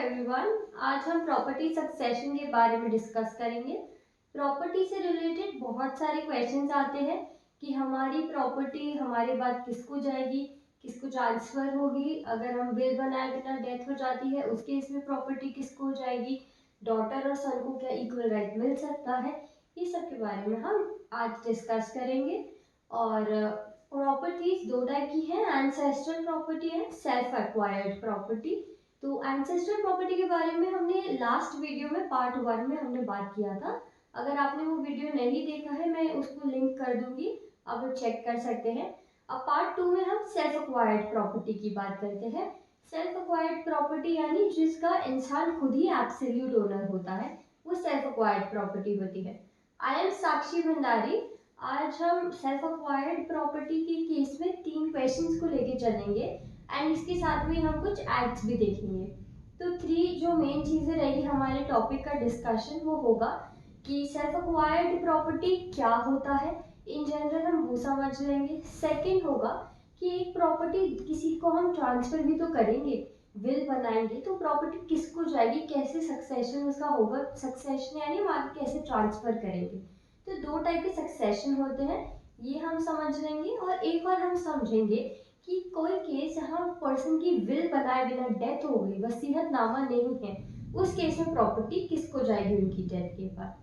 Everyone, आज हम property succession के बारे में डिस्कस करेंगे। प्रॉपर्टी से रिलेटेड बहुत सारे क्वेश्चंस आते हैं कि हमारी प्रॉपर्टी हमारे बाद किसको जाएगी, किसको ट्रांसफर होगी, अगर हम विल बनाए बिना डेथ हो जाती है उस केस में प्रॉपर्टी किसको हो जाएगी, डॉटर और सन को क्या इक्वल राइट मिल सकता है, ये सब के बारे में हम आज डिस्कस करेंगे। और प्रॉपर्टीज दो टाइप की हैं, ancestral property and self acquired property. तो एंसेस्ट्रल प्रॉपर्टी के बारे में हमने लास्ट वीडियो में पार्ट 1 में हमने बात किया था। अगर आपने वो वीडियो नहीं देखा है मैं उसको लिंक कर दूंगी, आप लोग चेक कर सकते हैं। अब पार्ट 2 में हम सेल्फ एक्वायर्ड प्रॉपर्टी की बात करते हैं। सेल्फ एक्वायर्ड प्रॉपर्टी यानी जिसका इंसान खुद ही एब्सोल्यूट ओनर होता है, वो सेल्फ एक्वायर्ड प्रॉपर्टी होती है। आई एम साक्षी भंडारी। आज हम सेल्फ एक्वायर्ड प्रॉपर्टी के केस में 3 क्वेश्चंस को लेके चलेंगे एंड इसके साथ में हम कुछ एक्ट्स भी देखेंगे। तो 3 जो मेन चीज़ें रहेगी हमारे टॉपिक का डिस्कशन वो होगा कि सेल्फ एक्वायर्ड प्रॉपर्टी क्या होता है, इन जनरल हम वो समझ लेंगे। सेकंड होगा कि एक प्रॉपर्टी किसी को हम ट्रांसफर भी तो करेंगे, विल बनाएंगे तो प्रॉपर्टी किसको जाएगी, कैसे सक्सेशन उसका होगा, सक्सेशन यानी हम आगे कैसे ट्रांसफर करेंगे। तो 2 टाइप के सक्सेशन होते हैं, ये हम समझ लेंगे। और एक बार हम समझेंगे कि कोई केस जहाँ पर्सन की विल बनाए बिना डेथ हो गई, वसीयतनामा नहीं है, उस केस में प्रॉपर्टी किसको जाएगी उनकी डेथ के बाद।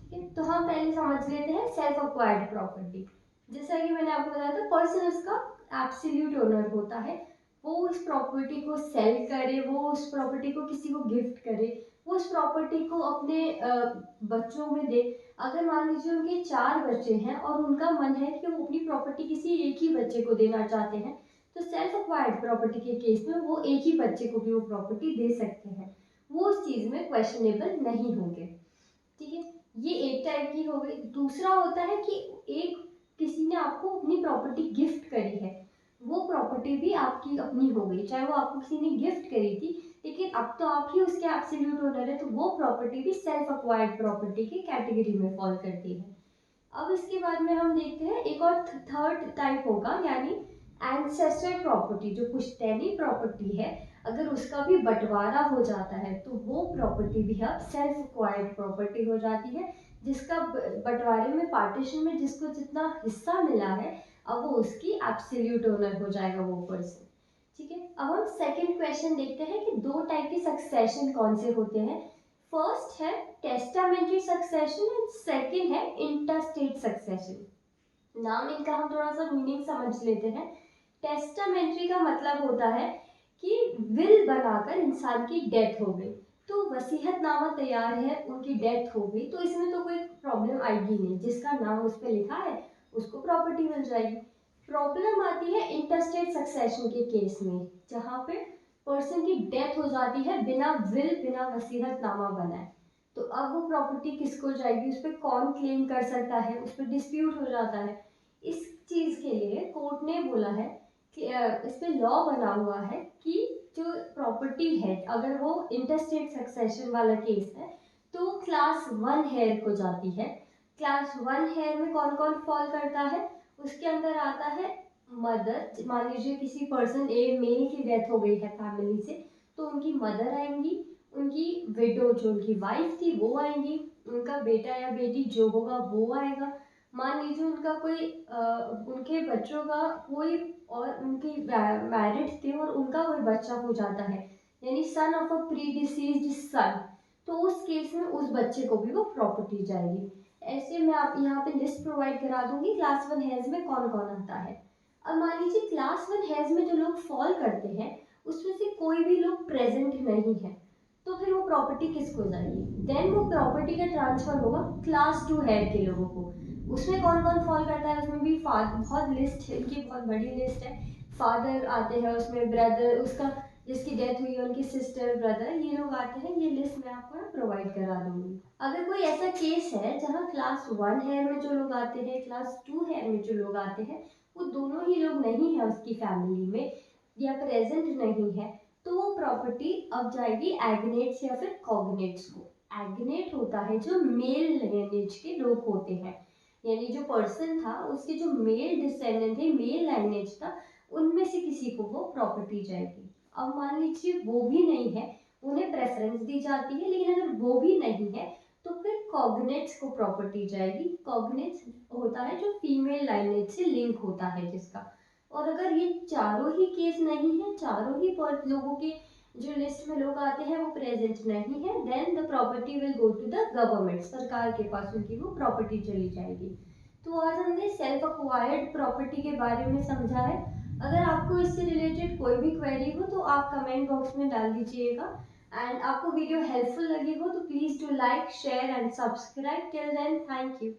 ठीक है, तो हम पहले समझ लेते हैं सेल्फ एक्वायर्ड प्रॉपर्टी। जैसा कि मैंने आपको बताया था, पर्सन उसका एब्सोल्यूट ओनर होता है, वो उस प्रॉपर्टी को सेल करे, वो उस प्रॉपर्टी को किसी को गिफ्ट करे, वो उस प्रॉपर्टी को अपने बच्चों में दे। अगर मान लीजिए उनके 4 बच्चे हैं और उनका मन है कि वो अपनी प्रॉपर्टी किसी एक ही बच्चे को देना चाहते हैं, तो सेल्फ एक्वायर्ड प्रॉपर्टी के केस में वो एक ही बच्चे को भी वो प्रॉपर्टी दे सकते हैं, वो उस चीज में क्वेश्चनेबल नहीं होंगे। ठीक है, ये एक टाइप की हो गई। दूसरा होता है कि एक किसी ने आपको अपनी प्रॉपर्टी गिफ्ट करी है, वो प्रॉपर्टी भी आपकी अपनी हो गई, चाहे वो आपको किसी ने गिफ्ट करी थी लेकिन अब तो आप ही उसके एब्सोल्यूट ओनर है, तो वो प्रॉपर्टी भी सेल्फ एक्वायर्ड प्रॉपर्टी की कैटेगरी में फॉल करती है। अब इसके बाद में हम देखते हैं एक और थर्ड टाइप होगा, यानी एंसेस्ट्रल प्रॉपर्टी, जो पुश्तैनी प्रॉपर्टी है, अगर उसका भी बंटवारा हो जाता है तो वो प्रॉपर्टी भी अब सेल्फ एक्वायर्ड प्रॉपर्टी हो जाती है, जिसका बंटवारे में पार्टीशन में जिसको जितना हिस्सा मिला है अब वो उसकी एब्सोल्यूट ओनर हो जाएगा वो पर्सन। ठीक है, अब हम सेकंड क्वेश्चन देखते हैं कि 2 टाइप के सक्सेशन कौन से होते हैं। फर्स्ट है टेस्टामेंट्री सक्सेशन एंड सेकंड है इंटरस्टेट सक्सेशन। नाम इनका हम थोड़ा सा मीनिंग समझ लेते हैं। टेस्टामेंट्री का मतलब होता है कि विल बनाकर इंसान की डेथ हो गई, तो वसीयतनामा तैयार है, उनकी डेथ हो गई, तो इसमें तो कोई प्रॉब्लम आएगी नहीं, जिसका नाम उस पर लिखा है उसको प्रॉपर्टी मिल जाएगी। प्रॉब्लम आती है इंटरस्टेट सक्सेशन के केस में, जहाँ पे पर्सन की डेथ हो जाती है बिना विल बिना वसीयतनामा बनाए, तो अब वो प्रॉपर्टी किसको जाएगी, उस पर कौन क्लेम कर सकता है, उस पर डिस्प्यूट हो जाता है। इस चीज के लिए कोर्ट ने बोला है कि इस पे लॉ बना हुआ है कि जो प्रॉपर्टी है अगर वो इंटरस्टेट सक्सेशन वाला केस है तो क्लास 1 हेयर को जाती है। क्लास 1 हेयर में कौन कौन फॉल करता है, उसके अंदर आता है मदर। मान लीजिए किसी पर्सन ए मेल की डेथ हो गई है फैमिली से, तो उनकी मदर आएंगी, उनकी विडो जो उनकी वाइफ थी वो आएंगी, उनका बेटा या बेटी जो होगा वो आएगा। मान लीजिए उनका कोई उनके बच्चों का कोई और उनकी मैरिड थे और उनका कोई बच्चा हो जाता है, यानी son of a predeceased son, तो उस केस में उस बच्चे को भी वो प्रॉपर्टी जाएगी। ऐसे मैं आप यहाँ पे लिस्ट प्रोवाइड करा दूंगी क्लास 1 हेज में कौन कौन आता है। अब मान लीजिए क्लास 1 हेज में जो लोग फॉल करते हैं उसमें से कोई भी लोग प्रेजेंट नहीं है, तो फिर वो प्रॉपर्टी किसको जाएगी, देन वो प्रॉपर्टी का ट्रांसफर होगा क्लास 2 हेड के लोगों को। उसमें कौन कौन फॉल करता है, उसमें भी बहुत लिस्ट है, इनकी बहुत बड़ी लिस्ट है। फादर आते हैं उसमें, ब्रदर उसका जिसकी डेथ हुई है उनकी सिस्टर, ब्रदर, ये लोग आते हैं, ये लिस्ट मैं आपको प्रोवाइड करा दूंगी। अगर कोई ऐसा केस है जहाँ क्लास 1 हेयर में जो लोग आते हैं, क्लास 2 हेयर में जो लोग आते हैं, वो दोनों ही लोग नहीं है उसकी फैमिली में या प्रेजेंट नहीं है, तो वो प्रॉपर्टी अब जाएगी एग्नेट्स या फिर कॉग्नेट्स को। एग्नेट होता है जो मेल लाइनेज के लोग होते हैं, यानी जो पर्सन था उसके जो मेल डिसेंडेंट थे, मेल लाइनेज था, उनमें से किसी को वो प्रॉपर्टी जाएगी। अब मान लीजिए वो भी नहीं है, उन्हें प्रेफरेंस दी जाती है। लेकिन अगर वो भी नहीं है तो फिर कॉग्नेट्स को प्रॉपर्टी जाएगी। कॉग्नेट्स होता है जो फीमेल लाइनेज से लिंक होता है जिसका। और अगर ये चारों ही केस नहीं है, चारों ही लोगों के जो लिस्ट में लोग आते हैं वो प्रेजेंट नहीं है, then the property will go to the government, सरकार के पास उनकी वो प्रॉपर्टी चली जाएगी। तो आज हमने सेल्फ अक्वायर्ड प्रॉपर्टी के बारे में समझा है। अगर आपको इससे रिलेटेड कोई भी क्वेरी हो तो आप कमेंट बॉक्स में डाल दीजिएगा। एंड आपको वीडियो हेल्पफुल लगी हो तो please do like, share and subscribe. Till then, thank you.